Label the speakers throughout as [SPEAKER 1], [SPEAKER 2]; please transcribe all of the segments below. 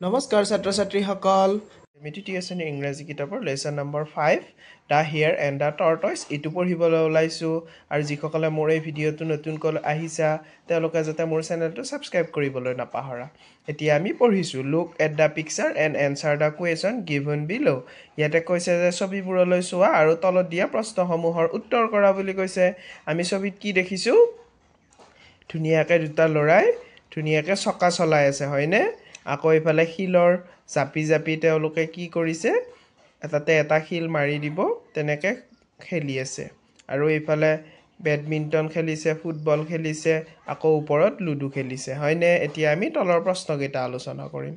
[SPEAKER 1] নমস্কাৰ ছাত্ৰ ছাত্ৰীসকল মেডিটেশ্যন ইংৰাজী কিতাপৰ lesson number 5 the hare and the tortoise এইটো পঢ়িবলৈ ওলাইছোঁ আৰু যিসকলে মোৰ এই ভিডিঅ'টো নতুনকৈ আহিছা তেওঁলোকে যাতে মোৰ চেনেলটো ছাবস্ক্ৰাইব কৰিবলৈ নাপাহৰা এতিয়া আমি পঢ়িছোঁ look at the picture and answer the question given below ইয়াতে কৈছে যে ছবিবোৰলৈ চোৱা আৰু তলত দিয়া প্ৰশ্নসমূহৰ উত্তৰ কৰা বুলি কৈছে আমি ছবিত কি দেখিছোঁ ধুনীয়াকৈ দুটা ল'ৰাই ধুনীয়াকৈ চকা চলাই আছে হয়নে আকৌ ইফালে শিলৰ জাপি জাপি তেওঁলোকে কি কৰিছে এটাতে এটা শিল মাৰি দিব তেনেকৈ খেলি আছে আৰু ইফালে বেডমিণ্টন খেলিছে ফুটবল খেলিছে আকৌ ওপৰত লুডু খেলিছে হয়নে এতিয়া আমি তলৰ প্ৰশ্নকেইটা আলোচনা কৰিম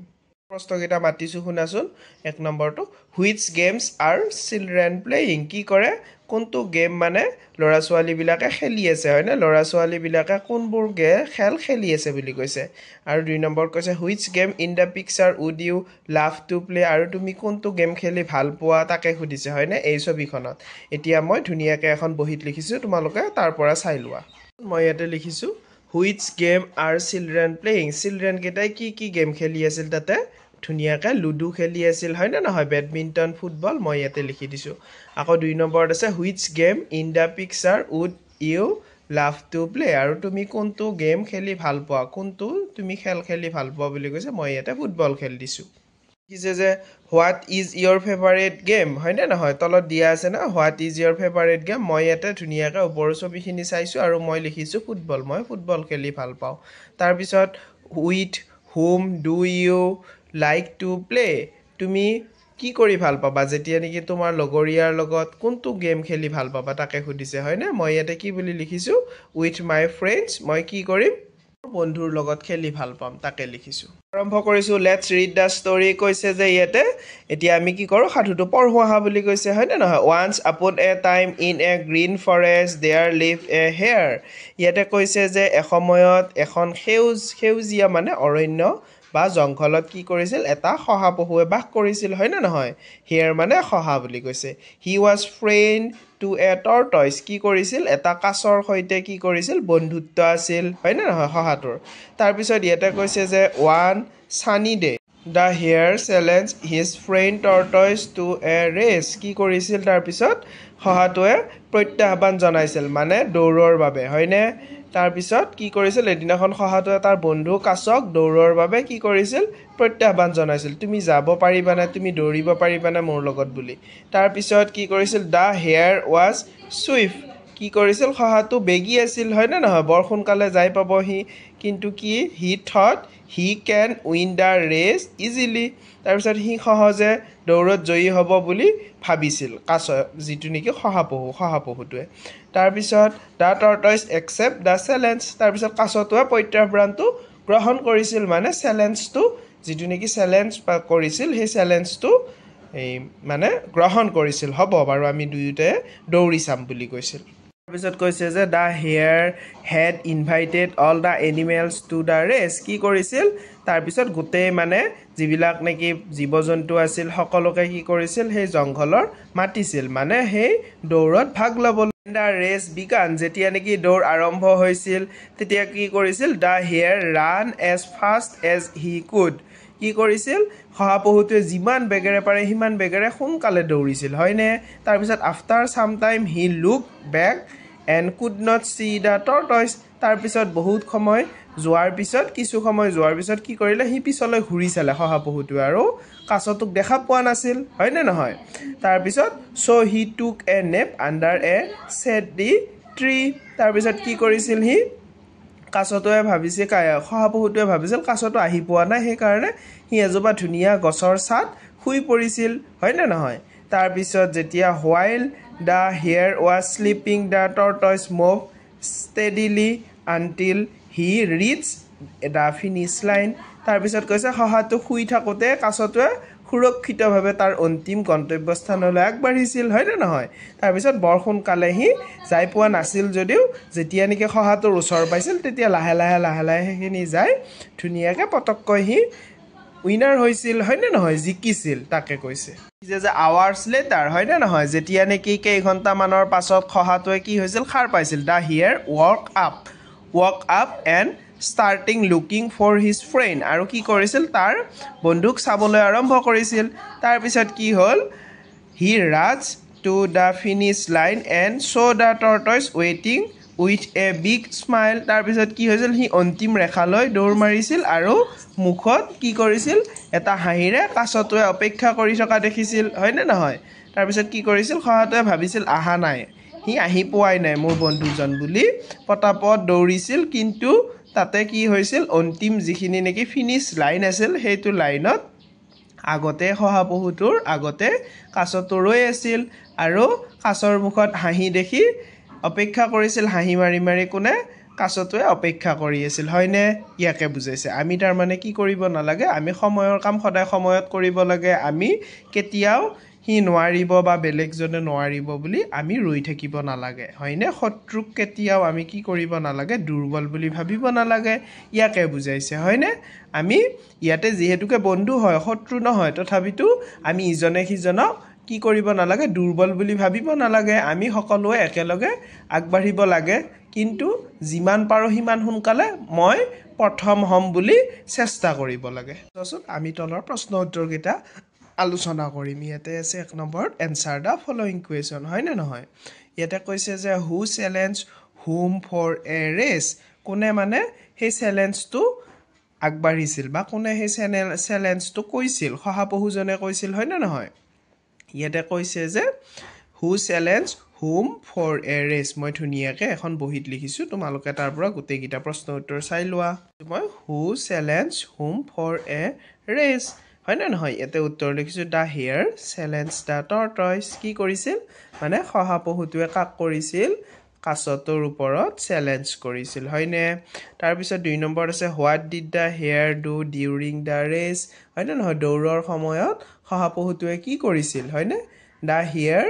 [SPEAKER 1] প্ৰশ্নকেইটা মাতিছোঁ শুনাচোন এক নম্বৰটো which games R children playing কি কৰে কোনটো গেম মানে ল'ৰা ছোৱালীবিলাকে খেলি আছে হয়নে ল'ৰা ছোৱালীবিলাকে কোনবোৰ খেল খেলি আছে বুলি কৈছে আৰু দুই নম্বৰ কৈছে which game in the picture would you love to play আৰু তুমি কোনটো গেম খেলি ভাল পোৱা তাকে সুধিছে হয়নে এই ছবিখনত এতিয়া মই ধুনীয়াকৈ এখন বহীত লিখিছোঁ তোমালোকে তাৰ পৰা চাই লোৱা মই ইয়াতে লিখিছোঁ which game are children playing চিলড্ৰেনকেইটাই কি গেম খেলি আছিল তাতে ধুনীয়াকৈ লুডু খেলি আছিল হয়নে নহয় বেডমিণ্টন ফুটবল মই ইয়াতে লিখি দিছোঁ আকৌ দুই নম্বৰত আছে which game in the picture would you love to play আৰু তুমি কোনটো গেম খেলি ভাল পোৱা কোনটো তুমি খেল খেলি ভাল পোৱা বুলি কৈছে মই ইয়াতে ফুটবল খেল দিছোঁ দেখিছে যে what is your favourite game হয়নে নহয় তলত দিয়া আছে না what is your favourite game মই ইয়াতে ধুনীয়াকৈ ওপৰৰ ছবিখিনি চাইছোঁ আৰু মই লিখিছোঁ ফুটবল মই ফুটবল খেলি ভাল পাওঁ তাৰপিছত with whom do you like to play তুমি কি কৰি ভাল পাবা যেতিয়া নেকি তোমাৰ লগৰীয়াৰ লগত কোনটো গেম খেলি ভাল পাবা তাকে সুধিছে হয়নে মই ইয়াতে কি বুলি লিখিছোঁ উইথ মাই ফ্ৰেণ্ডছ মই কি কৰিম বন্ধুৰ লগত খেলি ভাল পাম তাকে লিখিছোঁ আৰম্ভ কৰিছোঁ লেটছ ৰিড দ্য ষ্টৰী কৈছে যে ইয়াতে এতিয়া আমি কি কৰোঁ সাধুটো পঢ়ো আহা বুলি কৈছে হয়নে নহয় once upon a time in a green forest there live a hare ইয়াতে কৈছে যে এসময়ত এখন সেউজীয়া মানে অৰণ্য বা জংঘলত কি কৰিছিল এটা শহাপহুৱে বাস কৰিছিল হয়নে নহয় হেয়াৰ মানে শহা বুলি কৈছে he was friend to a tortoise কি কৰিছিল এটা কাছৰ সৈতে কি কৰিছিল বন্ধুত্ব আছিল হয়নে নহয় শহাটোৰ তাৰপিছত ইয়াতে কৈছে যে one sunny day the hare challenge his friend tortoise to a race কি কৰিছিল তাৰপিছত শহাটোৱে প্ৰত্যাহ্বান জনাইছিল মানে দৌৰৰ বাবে হয়নে তাৰপিছত কি কৰিছিল এদিনাখন শহাটোৱে তাৰ বন্ধু কাছক দৌৰৰ বাবে কি কৰিছিল প্ৰত্যাহ্বান জনাইছিল তুমি যাব পাৰিবানে তুমি দৌৰিব পাৰিবানে মোৰ লগত বুলি তাৰপিছত কি কৰিছিল দ্য হেয়াৰ ৱাজ চুইফ্ট কি কৰিছিল শহাটো বেগী আছিল হয়নে নহয় বৰ সোনকালে যাই পাব সি কিন্তু কি he thought he can win the race easily তাৰপিছত সি সহজে দৌৰত জয়ী হ'ব বুলি ভাবিছিল কাছ যিটো নেকি শহাপহুটোৱে তাৰপিছত the tortoise accept the challenge তাৰপিছত কাছটোৱে প্ৰত্যাহ্বানটো গ্ৰহণ কৰিছিল মানে চেলেঞ্জটো যিটো নেকি চেলেঞ্জ কৰিছিল সেই চেলেঞ্জটো এই মানে গ্ৰহণ কৰিছিল হ'ব বাৰু আমি দুয়োটাই দৌৰি চাম বুলি কৈছিল তাৰপিছত কৈছে যে the hare had invited all the animals to the race কি কৰিছিল তাৰপিছত গোটেই মানে যিবিলাক নেকি জীৱ জন্তু আছিল সকলোকে কি কৰিছিল সেই জংঘলৰ মাতিছিল মানে সেই দৌৰত ভাগ ল'বলৈ দ্য ৰেচ বিগান যেতিয়া নেকি দৌৰ আৰম্ভ হৈছিল তেতিয়া কি কৰিছিল the hare ran as fast as he could কি কৰিছিল শহাপহুটোৱে যিমান বেগেৰে পাৰে সিমান বেগেৰে সোনকালে দৌৰিছিল হয়নে তাৰপিছত after some time he look back and could not see the tortoise তাৰপিছত বহুত সময় যোৱাৰ পিছত কি কৰিলে সি পিছলৈ ঘূৰি চালে শহাপহুটোৱে আৰু কাছটোক দেখা পোৱা নাছিল হয়নে নহয় তাৰপিছত চ' হি টুক এ নেপ আণ্ডাৰ এ চেডি ট্ৰী তাৰপিছত কি কৰিছিল সি শহাপহুটোৱে ভাবিছিল কাছটো আহি পোৱা নাই সেইকাৰণে সি এজোপা ধুনীয়া গছৰ ছাঁত শুই পৰিছিল হয়নে নহয় তাৰপিছত যেতিয়া while the hare was sleeping the tortoise move steadily until he reach the finish line তাৰপিছত কৈছে শহাটো শুই থাকোঁতে কাছটোৱে সুৰক্ষিতভাৱে তাৰ অন্তিম গন্তব্যস্থানলৈ আগবাঢ়িছিল হয়নে নহয় তাৰপিছত বৰ সোনকালে সি যাই পোৱা নাছিল যদিও যেতিয়া নেকি শহাটোৰ ওচৰ পাইছিল তেতিয়া লাহে লাহে সেইখিনি যাই ধুনীয়াকৈ পটককৈ সি উইনাৰ হৈছিল হয়নে নহয় জিকিছিল তাকে কৈছে যে আৱাৰ্ছ লেটাৰ হয়নে নহয় যেতিয়া নেকি কেইঘণ্টামানৰ পাছত শহাটোৱে কি হৈছিল সাৰ পাইছিল the hair walk up and starting looking for his friend আৰু কি কৰিছিল তাৰ বন্ধুক চাবলৈ আৰম্ভ কৰিছিল তাৰ পিছত কি হ'ল he rushed to the finish line and saw the tortoise waiting with a big smile তাৰ পিছত কি হৈছিল হি অন্তিম ৰেখালৈ দৌৰ মাৰিছিল আৰু মুখত কি কৰিছিল এটা হাঁহিৰে কাছটোৱে অপেক্ষা কৰি থকা দেখিছিল হয় নে নহয় তাৰ পিছত কি কৰিছিল খহাটোৱে ভাবিছিল আহা নাই হি আহি পোৱাই নাই মোৰ বন্ধুজন বুলি পটাপট দৌৰিছিল কিন্তু তাতে কি হৈছিল অন্তিম যিখিনি নেকি ফিনিশ লাইন আছিল সেইটো লাইনত আগতে শহাপহুটোৰ আগতে কাছটো ৰৈ আছিল আৰু কাছৰ মুখত হাঁহি দেখি অপেক্ষা কৰিছিল হাঁহি মাৰি মাৰি কোনে কাছটোৱে অপেক্ষা কৰি আছিল হয়নে ইয়াকে বুজাইছে আমি তাৰ মানে কি কৰিব নালাগে আমি সময়ৰ কাম সদায় সময়ত কৰিব লাগে আমি কেতিয়াও হি নোৱাৰিব বা বেলেগজনে নোৱাৰিব বুলি আমি ৰৈ থাকিব নালাগে হয়নে শত্ৰুক কেতিয়াও আমি কি কৰিব নালাগে দুৰ্বল বুলি ভাবিব নালাগে ইয়াকে বুজাইছে হয়নে আমি ইয়াতে যেহেতুকে বন্ধু হয় শত্ৰু নহয় তথাপিতো আমি ইজনে সিজনক কি কৰিব নালাগে দুৰ্বল বুলি ভাবিব নালাগে আমি সকলোৱে একেলগে আগবাঢ়িব লাগে কিন্তু যিমান পাৰো সিমান সোনকালে মই প্ৰথম হম বুলি চেষ্টা কৰিব লাগে চোৱাচোন আমি তলৰ প্ৰশ্ন উত্তৰকেইটা আলোচনা কৰিম ইয়াতে আছে এক নম্বৰত এনসাৰ দা ফলোইং কুৱেশ্যন হয় নে নহয় ইয়াতে কৈছে যে who challenge whom for a race কোনে মানে সেই চেলেঞ্জটো আগবাঢ়িছিল বা কোনে সেই চেলেঞ্জটো কৈছিল শহাপহুজনে কৈছিল হয় নে নহয় ইয়াতে কৈছে যে who challenge whom for a race মই ধুনীয়াকৈ এখন বহীত লিখিছোঁ তোমালোকে তাৰ পৰা গোটেইকেইটা প্ৰশ্ন উত্তৰ চাই লোৱা মই who challenge whom for a race হয় নে নহয় ইয়াতে উত্তৰ লিখিছোঁ দা হেয়াৰ চেলেঞ্জ দা টৰ্টইচ কি কৰিছিল মানে শহাপহুটোৱে কাক কৰিছিল কাছটোৰ ওপৰত চেলেঞ্জ কৰিছিল হয়নে তাৰপিছত 2 নম্বৰত আছে what did the hare do during the race হয়নে নহয় দৌৰৰ সময়ত শহাপহুটোৱে কি কৰিছিল হয়নে the hare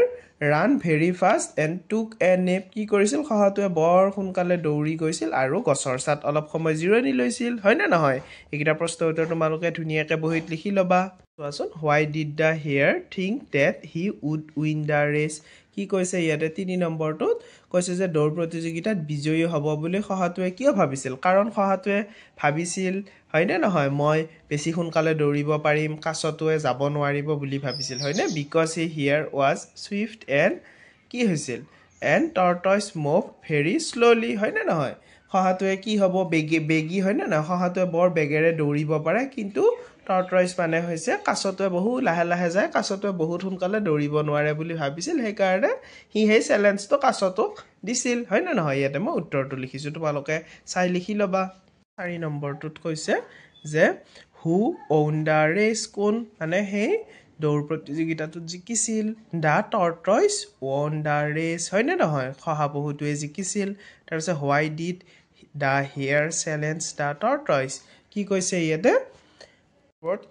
[SPEAKER 1] ran very fast and took a নেপ কি কৰিছিল শহাটোৱে বৰ সোনকালে দৌৰি গৈছিল আৰু গছৰ ছাত অলপ সময় জিৰণি লৈছিল হয়নে নহয় এইকেইটা প্ৰশ্ন উত্তৰ তোমালোকে ধুনীয়াকৈ বহীত লিখি ল'বা চোৱাচোন why did the hare think that he would win the race কি কৈছে ইয়াতে 3 নম্বৰটোত কৈছে যে দৌৰ প্ৰতিযোগিতাত বিজয়ী হ'ব বুলি শহাটোৱে কিয় ভাবিছিল কাৰণ শহাটোৱে ভাবিছিল হয়নে নহয় মই বেছি সোনকালে দৌৰিব পাৰিম কাছটোৱে যাব নোৱাৰিব বুলি ভাবিছিল হয়নে because he hare was swift and কি হৈছিল and tortoise move very slowly হয়নে নহয় শহাটোৱে কি হ'ব বেগী হয়নে নহয় শহাটোৱে বৰ বেগেৰে দৌৰিব পাৰে কিন্তু টৰ্টইচ মানে হৈছে কাছটোৱে বহু লাহে লাহে যায় কাছটোৱে বহুত সোনকালে দৌৰিব নোৱাৰে বুলি ভাবিছিল সেইকাৰণে সি সেই চেলেঞ্জটো কাছটোক দিছিল হয়নে নহয় ইয়াতে মই উত্তৰটো লিখিছোঁ তোমালোকে চাই লিখি ল'বা 4 নম্বৰটোত কৈছে যে হু অন দা ৰেচ কোন মানে সেই দৌৰ প্ৰতিযোগিতাটোত জিকিছিল দা টৰ্টইচ অন দা ৰেচ হয়নে নহয় শহাপহুটোৱে জিকিছিল তাৰপিছত why did the hare challenge the tortoise কি কৈছে ইয়াতে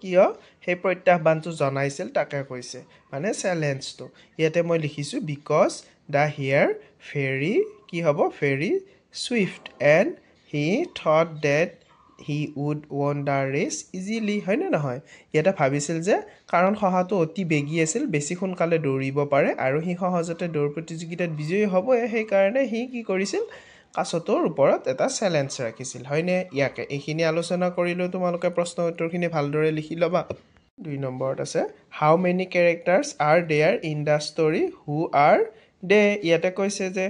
[SPEAKER 1] কিয় সেই প্ৰত্যাহ্বানটো জনাইছিল তাকে কৈছে মানে চেলেঞ্জটো ইয়াতে মই লিখিছোঁ বিকজ দা হেয়াৰ ভেৰি কি হ'ব very swift and he thought that he would won the race easily হয়নে নহয় ইয়াতে ভাবিছিল যে কাৰণ শহাটো অতি বেগী আছিল বেছি সোনকালে দৌৰিব পাৰে আৰু সি সহজতে দৌৰ প্ৰতিযোগিতাত বিজয়ী হ'বই সেইকাৰণে সি কি কৰিছিল কাছটোৰ ওপৰত এটা চেলেঞ্জ ৰাখিছিল হয়নে ইয়াকে এইখিনি আলোচনা কৰিলেও তোমালোকে প্ৰশ্ন উত্তৰখিনি ভালদৰে লিখি ল'বা 2 নম্বৰত আছে how many characters are there in the story who are they ইয়াতে কৈছে যে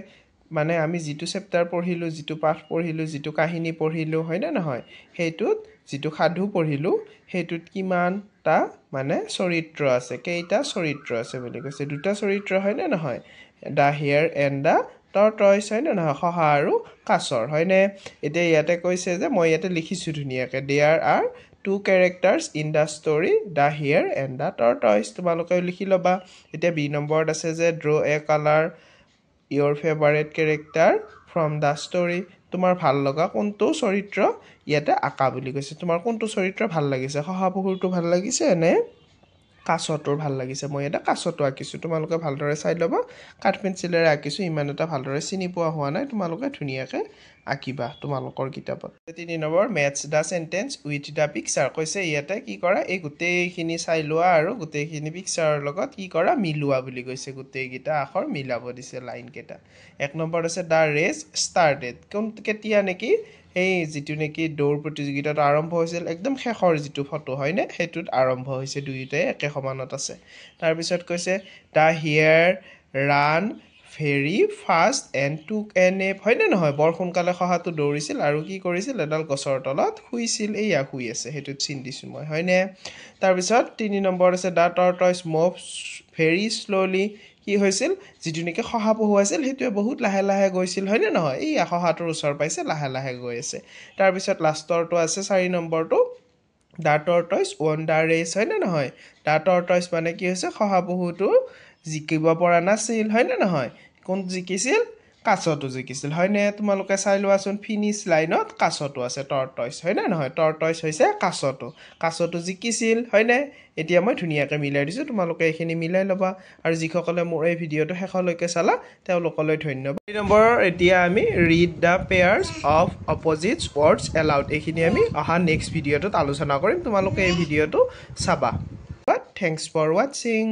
[SPEAKER 1] মানে আমি যিটো চেপ্টাৰ পঢ়িলোঁ যিটো পাঠ পঢ়িলোঁ যিটো কাহিনী পঢ়িলোঁ হয়নে নহয় সেইটোত যিটো সাধু পঢ়িলোঁ সেইটোত কিমানটা মানে চৰিত্ৰ আছে কেইটা চৰিত্ৰ আছে বুলি কৈছে 2টা চৰিত্ৰ হয়নে নহয় দা হেয়াৰ এণ্ড দা টৰ্টইচ হয়নে নহয় শহা আৰু কাছৰ হয়নে এতিয়া ইয়াতে কৈছে যে মই ইয়াতে লিখিছোঁ ধুনীয়াকৈ there are 2 characters in the story the hare and the tortoise তোমালোকেও লিখি ল'বা এতিয়া 2 নম্বৰত আছে যে draw a colour your favorite character from the story তোমাৰ ভাল লগা কোনটো চৰিত্ৰ ইয়াতে আঁকা বুলি কৈছে তোমাৰ কোনটো চৰিত্ৰ ভাল লাগিছে শহাপহুৰটো ভাল লাগিছে নে কাছটোৰ ভাল লাগিছে মই এটা কাছটো আঁকিছোঁ তোমালোকে ভালদৰে চাই ল'বা কাঠ পেঞ্চিলেৰে আঁকিছোঁ ইমান এটা ভালদৰে চিনি পোৱা হোৱা নাই তোমালোকে ধুনীয়াকৈ আঁকিবা তোমালোকৰ কিতাপত 3 number match the sentence with the picture কৈছে ইয়াতে কি কৰা এই গোটেইখিনি চাই লোৱা আৰু গোটেইখিনি পিকচাৰৰ লগত কি কৰা মিলোৱা বুলি কৈছে গোটেইকেইটা আখৰ মিলাব দিছে লাইনকেইটা 1 নম্বৰত আছে দ্য ৰেচ ষ্টাৰ্টেড কেতিয়া নেকি এই যিটো নেকি দৌৰ প্ৰতিযোগিতাটো আৰম্ভ হৈছিল একদম শেষৰ যিটো ফটো হয়নে সেইটোত আৰম্ভ হৈছে দুয়োটাই একে সমানত আছে তাৰপিছত কৈছে দা হিয়াৰ run very fast and took a নেপ হয়নে নহয় বৰ সোনকালে শহাটো দৌৰিছিল আৰু কি কৰিছিল এডাল গছৰ তলত শুইছিল এইয়া শুই আছে সেইটোত চিন দিছোঁ মই হয়নে তাৰপিছত 3 নম্বৰত আছে দা টৰ্টইজ মুভ ভেৰি শ্ল'লি কি হৈছিল যিটো নেকি শহা পহুৱাইছিল সেইটোৱে বহুত লাহে লাহে গৈছিল হয়নে নহয় এই শহাটোৰ ওচৰ পাইছে লাহে লাহে গৈ আছে তাৰপিছত লাষ্টৰটো আছে 4 নম্বৰটো দা টৰ্টইজ ৱন দা ৰেচ হয়নে নহয় দা টৰ্টইজ মানে কি হৈছে শহা পহুটো জিকিব পৰা নাছিল হয়নে নহয় কোন জিকিছিল কাছটো জিকিছিল হয়নে তোমালোকে চাই লোৱাচোন ফিনিছ লাইনত কাছটো আছে টৰ্টইজ হয়নে নহয় টৰ্টইজ হৈছে কাছটো জিকিছিল হয়নে এতিয়া মই ধুনীয়াকৈ মিলাই দিছোঁ তোমালোকে এইখিনি মিলাই ল'বা আৰু যিসকলে মোৰ এই ভিডিঅ'টো শেষলৈকে চালা তেওঁলোকলৈ ধন্যবাদ 2 নম্বৰৰ এতিয়া আমি read the pairs of opposites words aloud এইখিনি আমি অহা নেক্সট ভিডিঅ'টোত আলোচনা কৰিম তোমালোকে এই ভিডিঅ'টো চাবা বাট থেংকছ ফৰ ৱাচিং